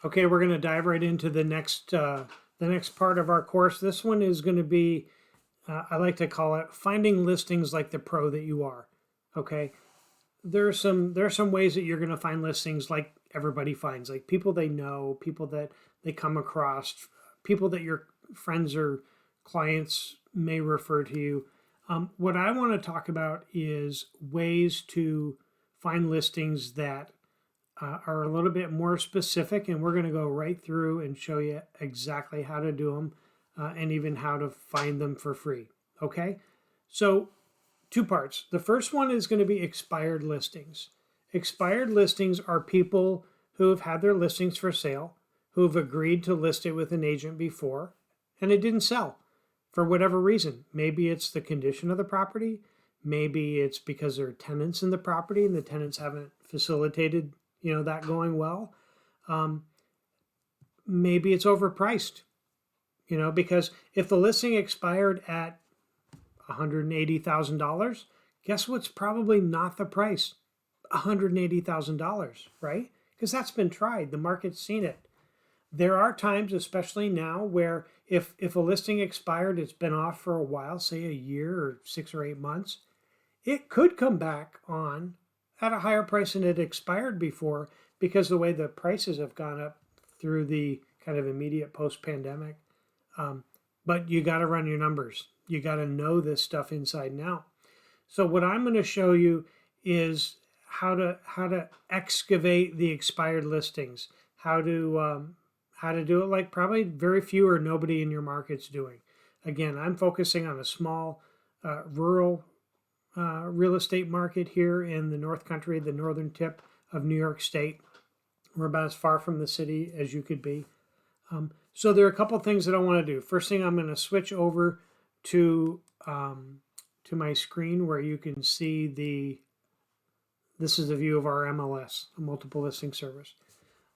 Okay, we're going to dive right into the next part of our course. This one is going to be, I like to call it finding listings like the pro that you are. Okay, there are some ways that you're going to find listings like everybody finds, like people they know, people that they come across, people that your friends or clients may refer to you. What I want to talk about is ways to find listings that are a little bit more specific, and we're going to go right through and show you exactly how to do them and even how to find them for free. Okay, so two parts. The first one is going to be expired listings. Expired listings are people who have had their listings for sale, who have agreed to list it with an agent before, and it didn't sell for whatever reason. Maybe it's the condition of the property. Maybe it's because there are tenants in the property and the tenants haven't facilitated, that going well. Um, Maybe it's overpriced, because if the listing expired at $180,000, guess what's probably not the price? $180,000, right? Because that's been tried. The market's seen it. There are times, especially now, where if a listing expired, it's been off for a while, say a year or 6 or 8 months, it could come back on at a higher price than it expired before because the way the prices have gone up through the kind of immediate post-pandemic. But you got to run your numbers. You got to know this stuff inside and out. So what I'm going to show you is how to excavate the expired listings, how to do it like probably very few or nobody in your market's doing. Again, I'm focusing on a small rural real estate market here in the North Country, the northern tip of New York State. We're about as far from the city as you could be. So there are a couple things that I want to do. First thing, I'm going to switch over to my screen where you can see this is a view of our MLS, a multiple listing service.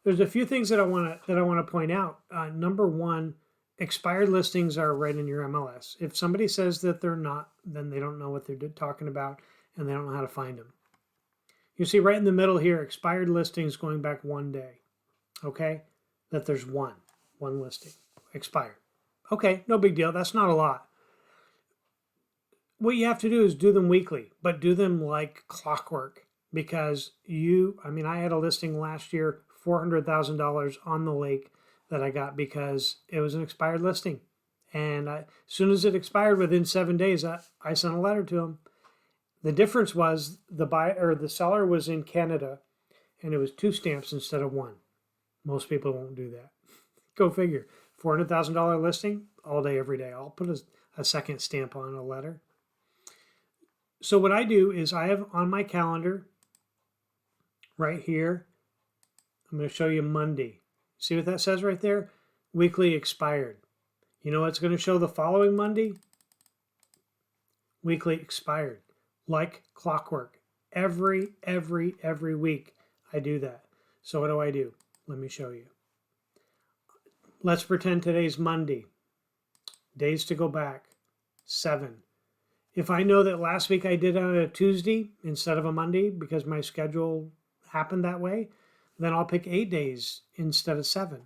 There's a few things that I want to point out. Number one, expired listings are right in your MLS. If somebody says that they're not, then they don't know what they're talking about and they don't know how to find them. You see right in the middle here, expired listings going back 1 day. Okay, that there's one listing expired. Okay, no big deal. That's not a lot. What you have to do is do them weekly, but do them like clockwork because I had a listing last year, $400,000 on the lake that I got because it was an expired listing. And as soon as it expired, within 7 days, I sent a letter to him. The difference was the seller was in Canada, and it was 2 stamps instead of 1. Most people won't do that. Go figure. $400,000 listing all day, every day. I'll put a second stamp on a letter. So what I do is I have on my calendar right here, I'm going to show you Monday. See what that says right there? Weekly expired. You know what's going to show the following Monday? Weekly expired. Like clockwork. Every week I do that. So what do? Let me show you. Let's pretend today's Monday. Days to go back, 7. If I know that last week I did it on a Tuesday instead of a Monday because my schedule happened that way, then I'll pick 8 days instead of 7.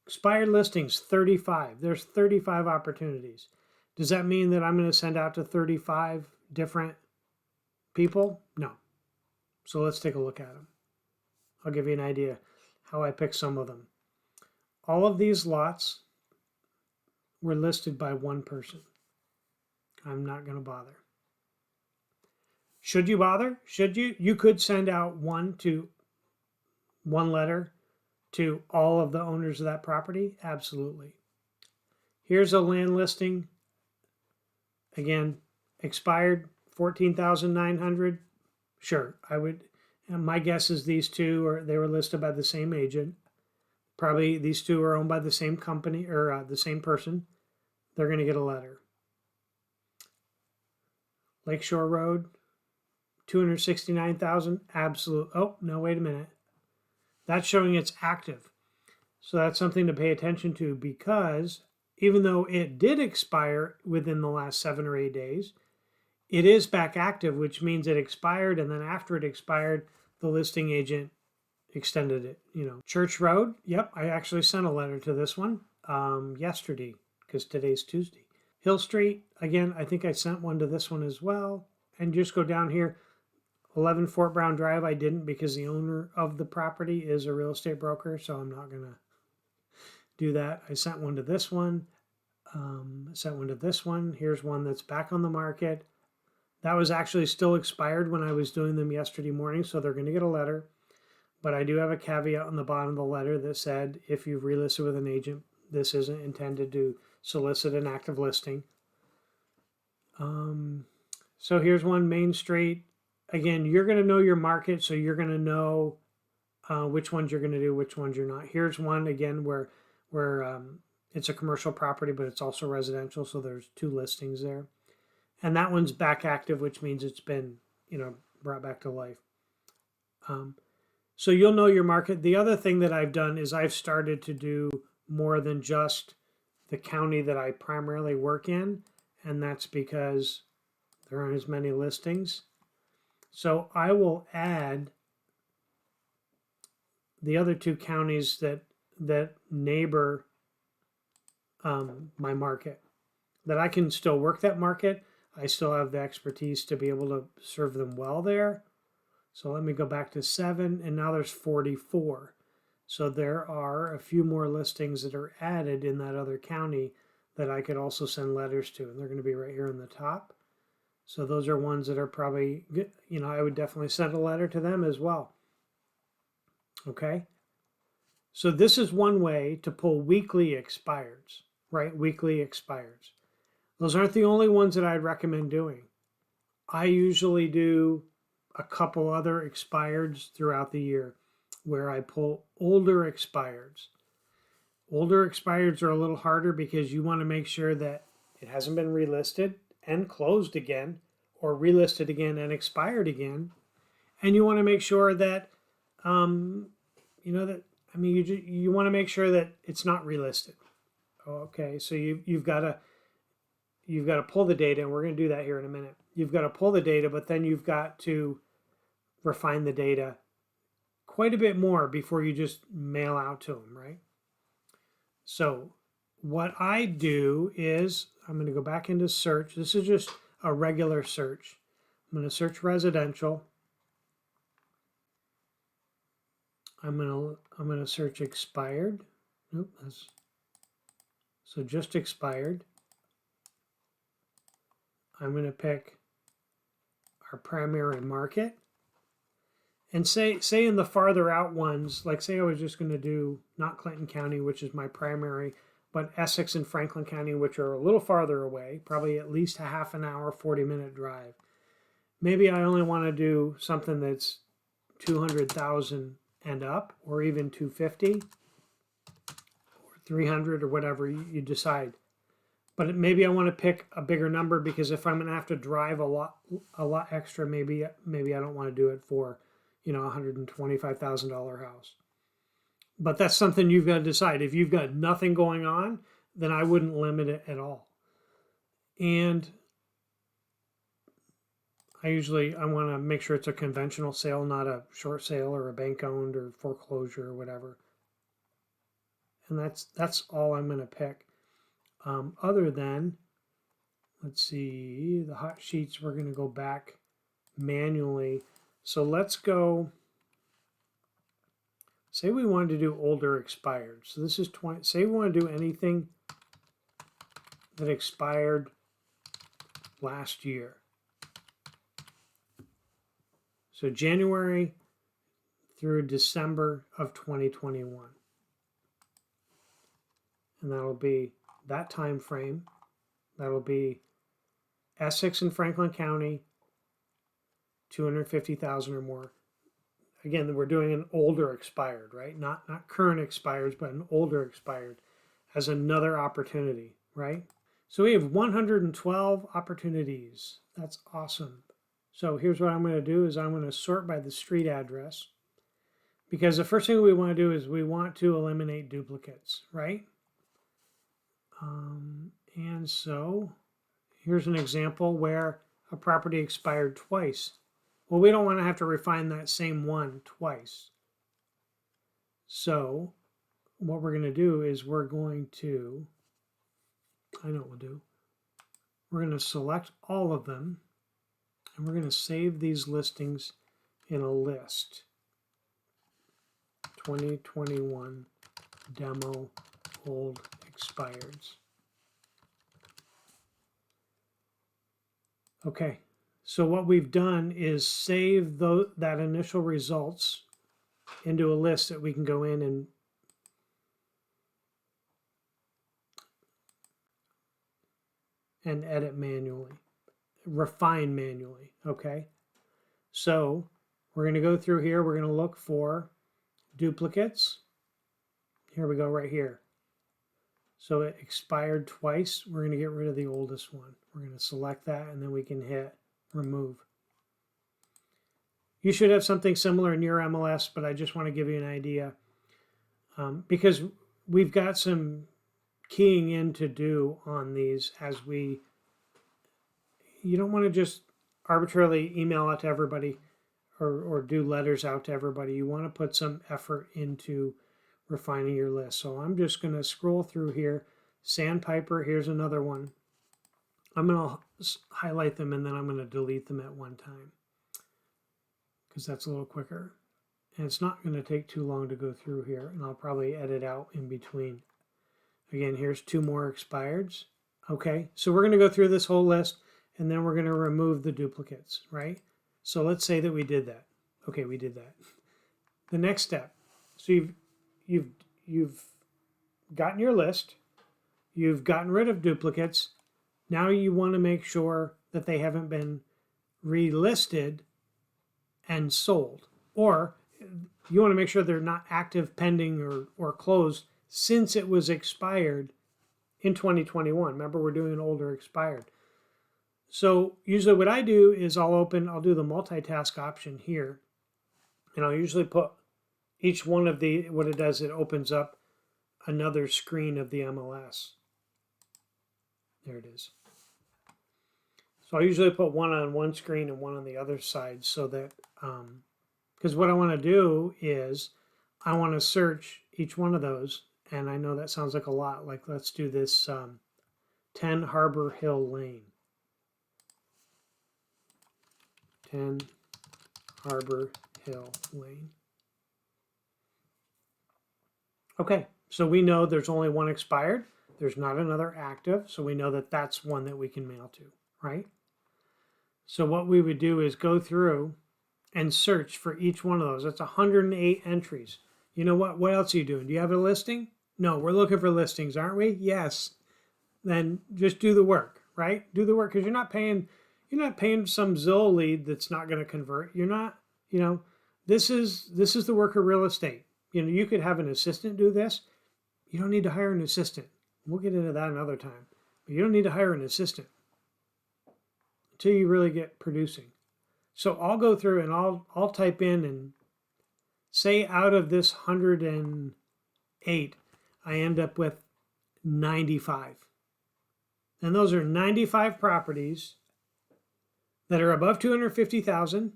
Expired listings, 35. There's 35 opportunities. Does that mean that I'm going to send out to 35 different people? No. So let's take a look at them. I'll give you an idea how I pick some of them. All of these lots were listed by one person. I'm not going to bother. Should you bother? Should you? You could send out one letter to all of the owners of that property. Absolutely. Here's a land listing. Again, expired, $14,900. Sure, I would. And my guess is these two they were listed by the same agent. Probably these two are owned by the same company or the same person. They're going to get a letter. Lakeshore Road, $269,000. Absolute. Oh, no, wait a minute. That's showing it's active. So that's something to pay attention to because even though it did expire within the last 7 or 8 days, it is back active, which means it expired. And then after it expired, the listing agent extended it, Church Road, yep, I actually sent a letter to this one yesterday because today's Tuesday. Hill Street, again, I think I sent one to this one as well. And just go down here, 11 Fort Brown Drive, I didn't because the owner of the property is a real estate broker, so I'm not going to do that. I sent one to this one. Sent one to this one. Here's one that's back on the market. That was actually still expired when I was doing them yesterday morning, so they're going to get a letter. But I do have a caveat on the bottom of the letter that said, if you've relisted with an agent, this isn't intended to solicit an active listing. So here's one, Main Street. Again, you're going to know your market, so you're going to know which ones you're going to do, which ones you're not. Here's one, again, where it's a commercial property, but it's also residential, so there's 2 listings there. And that one's back active, which means it's been, brought back to life. So you'll know your market. The other thing that I've done is I've started to do more than just the county that I primarily work in, and that's because there aren't as many listings. So I will add the other 2 counties that neighbor my market, that I can still work that market. I still have the expertise to be able to serve them well there. So let me go back to 7, and now there's 44. So there are a few more listings that are added in that other county that I could also send letters to, and they're going to be right here on the top. So those are ones that are probably, I would definitely send a letter to them as well. Okay. So this is one way to pull weekly expireds, right? Weekly expireds. Those aren't the only ones that I'd recommend doing. I usually do a couple other expireds throughout the year where I pull older expireds. Older expireds are a little harder because you want to make sure that it hasn't been relisted and closed again, or relisted again and expired again. And you want to make sure that, you want to make sure that it's not relisted. Okay, so you've got to pull the data, and we're going to do that here in a minute. You've got to pull the data, but then you've got to refine the data quite a bit more before you just mail out to them, right? So what I do is I'm going to go back into search. This is just a regular search. I'm going to search residential. I'm going to search expired. Nope, so just expired. I'm going to pick our primary market. And say in the farther out ones, like say I was just going to do not Clinton County, which is my primary, but Essex and Franklin County, which are a little farther away, probably at least a half an hour, 40-minute drive. Maybe I only want to do something that's 200,000 and up, or even 250, or 300, or whatever you decide. But maybe I want to pick a bigger number because if I'm going to have to drive a lot extra, maybe I don't want to do it for $125,000 house. But that's something you've got to decide. If you've got nothing going on, then I wouldn't limit it at all. And I want to make sure it's a conventional sale, not a short sale or a bank owned or foreclosure or whatever. And that's all I'm going to pick. Other than, let's see, the hot sheets, we're going to go back manually. So let's go, say we wanted to do older expired. So this is 20, say we want to do anything that expired last year. So January through December of 2021. And that'll be that time frame. That'll be Essex and Franklin County, 250,000 or more. Again, we're doing an older expired, right? Not current expireds, but an older expired as another opportunity, right? So we have 112 opportunities. That's awesome. So here's what I'm going to do is I'm going to sort by the street address, because the first thing we want to do is we want to eliminate duplicates, right? And so here's an example where a property expired twice. Well, we don't want to have to refine that same one twice. So what we're going to do is I know what we'll do. We're going to select all of them, and we're going to save these listings in a list. 2021 demo old expireds. Okay, so what we've done is save that initial results into a list that we can go in and edit manually, refine manually, okay? So we're going to go through here. We're going to look for duplicates. Here we go right here. So it expired twice. We're going to get rid of the oldest one. We're going to select that, and then we can hit remove. You should have something similar in your MLS, but I just want to give you an idea because we've got some keying in to do on these you don't want to just arbitrarily email out to everybody or do letters out to everybody. You want to put some effort into refining your list. So I'm just going to scroll through here. Sandpiper, here's another one. I'm going to highlight them and then I'm going to delete them at one time because that's a little quicker. And it's not going to take too long to go through here, and I'll probably edit out in between. Again, here's 2 more expireds. Okay, so we're going to go through this whole list and then we're going to remove the duplicates, right? So let's say that we did that. Okay, we did that. The next step. So you've gotten your list. You've gotten rid of duplicates. Now you want to make sure that they haven't been relisted and sold. Or you want to make sure they're not active, pending, or closed since it was expired in 2021. Remember, we're doing an older expired. So usually what I do is I'll do the multitask option here. And I'll usually put each one of what it does, it opens up another screen of the MLS. There it is. So I usually put one on one screen and one on the other side so that, because what I want to do is I want to search each one of those. And I know that sounds like a lot. Like, let's do this 10 Harbor Hill Lane. 10 Harbor Hill Lane. Okay, so we know there's only one expired. There's not another active, so we know that that's one that we can mail to, right? So what we would do is go through and search for each one of those. That's 108 entries. You know what? What else are you doing? Do you have a listing? No, we're looking for listings, aren't we? Yes. Then just do the work, right? Do the work, because you're not paying some Zillow lead that's not going to convert. You're not, this is the work of real estate. You could have an assistant do this. You don't need to hire an assistant. We'll get into that another time. But you don't need to hire an assistant until you really get producing. So I'll go through and I'll type in and say out of this 108, I end up with 95. And those are 95 properties that are above 250,000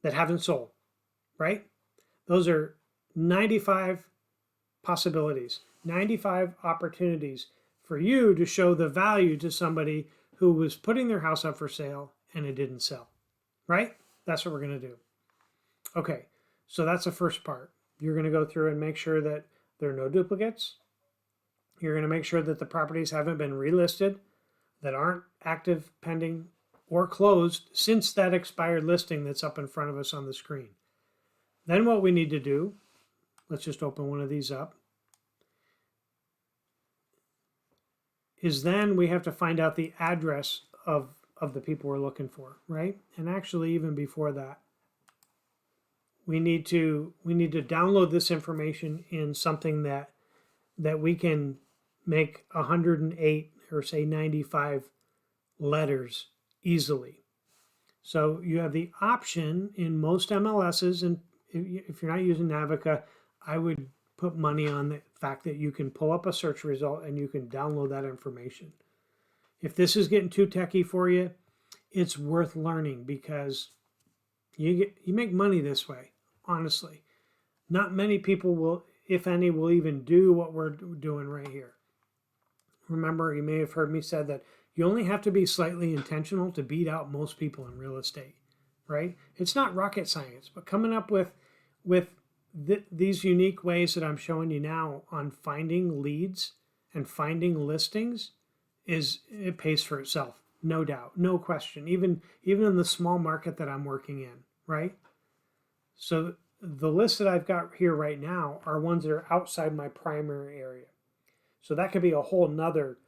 that haven't sold, right? Those are 95 possibilities, 95 opportunities for you to show the value to somebody who was putting their house up for sale and it didn't sell, right? That's what we're going to do. Okay, so that's the first part. You're going to go through and make sure that there are no duplicates. You're going to make sure that the properties haven't been relisted, that aren't active, pending, or closed since that expired listing that's up in front of us on the screen. Then what we need to do, let's just open one of these up, is then we have to find out the address of the people we're looking for, right? And actually, even before that, we need to download this information in something that we can make 108 or say 95 letters easily. So you have the option in most MLSs, and if you're not using Navica, I would put money on the fact that you can pull up a search result and you can download that information. If this is getting too techy for you, it's worth learning because you make money this way, honestly. Not many people will, if any, will even do what we're doing right here. Remember, you may have heard me say that you only have to be slightly intentional to beat out most people in real estate, right? It's not rocket science, but coming up with these unique ways that I'm showing you now on finding leads and finding listings it pays for itself, no doubt, no question. Even in the small market that I'm working in, right? So the list that I've got here right now are ones that are outside my primary area. So that could be a whole nother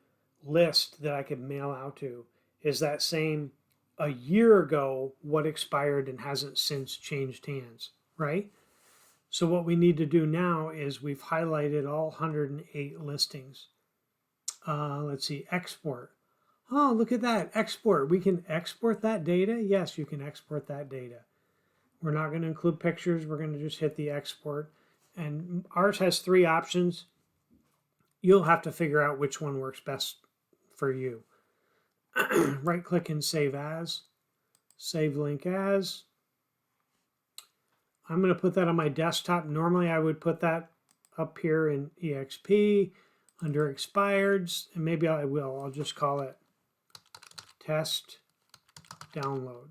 list that I could mail out to. Is that same a year ago what expired and hasn't since changed hands, right? So what we need to do now is we've highlighted all 108 listings. Let's see, export. Oh, look at that, export. We can export that data? Yes, you can export that data. We're not going to include pictures. We're going to just hit the export. And ours has 3 options. You'll have to figure out which one works best for you. Right click and save as. Save link as. I'm going to put that on my desktop. Normally I would put that up here in EXP under expireds, and maybe I will. I'll just call it test download,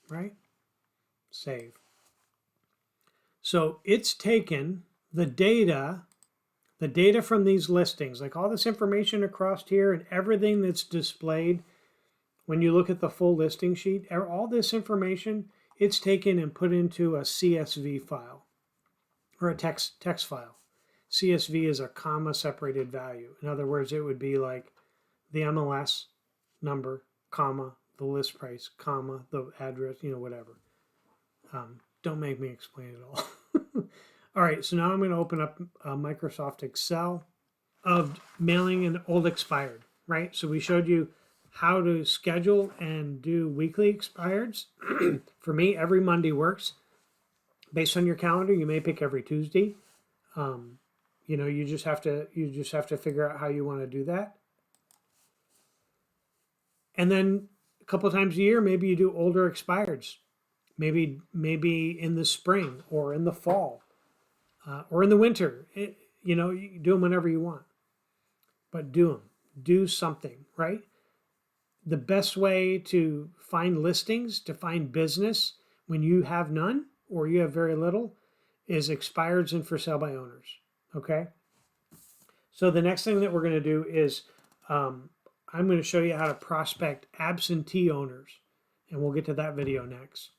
right? Save. So it's taken the data from these listings, like all this information across here and everything that's displayed when you look at the full listing sheet, all this information, it's taken and put into a CSV file or a text file. CSV is a comma separated value. In other words, it would be like the MLS number, comma, the list price, comma, the address, whatever. Don't make me explain it all. All right, so now I'm going to open up Microsoft Excel of mailing an old expired, right? So we showed you how to schedule and do weekly expireds. For me, every Monday works. Based on your calendar, you may pick every Tuesday. You just have to figure out how you want to do that. And then a couple of times a year, maybe you do older expireds. Maybe in the spring or in the fall or in the winter. You do them whenever you want. But do them. Do something, right? The best way to find listings, to find business when you have none or you have very little is expireds and for sale by owners, okay? So the next thing that we're going to do is I'm going to show you how to prospect absentee owners, and we'll get to that video next.